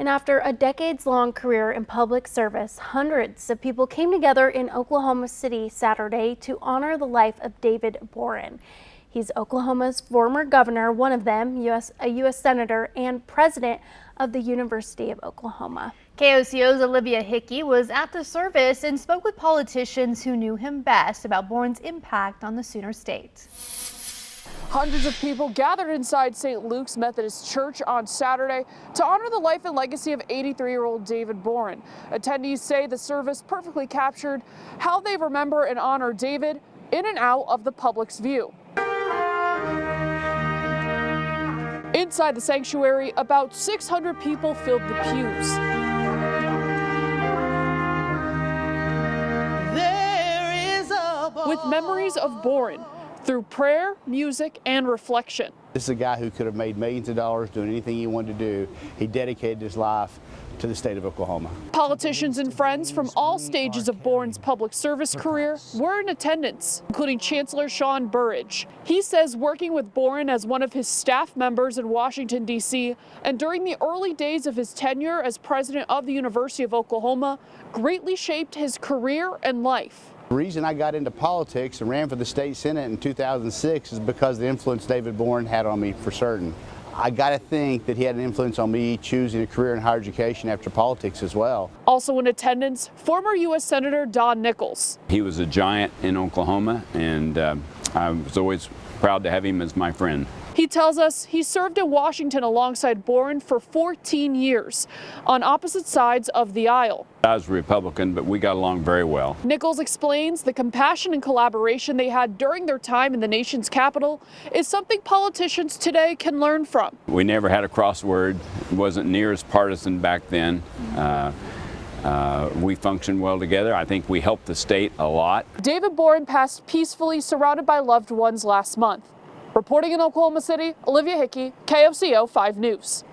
And after a decades-long career in public service, hundreds of people came together in Oklahoma City Saturday to honor the life of David Boren. He's Oklahoma's former governor, one of them, a U.S. Senator and president of the University of Oklahoma. KOCO's Olivia Hickey was at the service and spoke with politicians who knew him best about Boren's impact on the Sooner State. Hundreds of people gathered inside St. Luke's Methodist Church on Saturday to honor the life and legacy of 83-year-old David Boren. Attendees say the service perfectly captured how they remember and honor David in and out of the public's view. Inside the sanctuary, about 600 people filled the pews. With memories of Boren through prayer, music, and reflection. This is a guy who could have made millions of dollars doing anything he wanted to do. He dedicated his life to the state of Oklahoma. Politicians and friends from all stages of Boren's public service career were in attendance, including Chancellor Sean Burridge. He says working with Boren as one of his staff members in Washington, D.C., and during the early days of his tenure as president of the University of Oklahoma greatly shaped his career and life. The reason I got into politics and ran for the state senate in 2006 is because of the influence David Boren had on me, for certain. I got to think that he had an influence on me choosing a career in higher education after politics as well. Also in attendance, former U.S. Senator Don Nickles. He was a giant in Oklahoma, and I was always proud to have him as my friend. He tells us he served in Washington alongside Boren for 14 years on opposite sides of the aisle. I was a Republican, but we got along very well. Nickles explains the compassion and collaboration they had during their time in the nation's capital is something politicians today can learn from. We never had a crossword. It wasn't near as partisan back then. We functioned well together. I think we helped the state a lot. David Boren passed peacefully surrounded by loved ones last month. Reporting in Oklahoma City, Olivia Hickey, KOCO 5 News.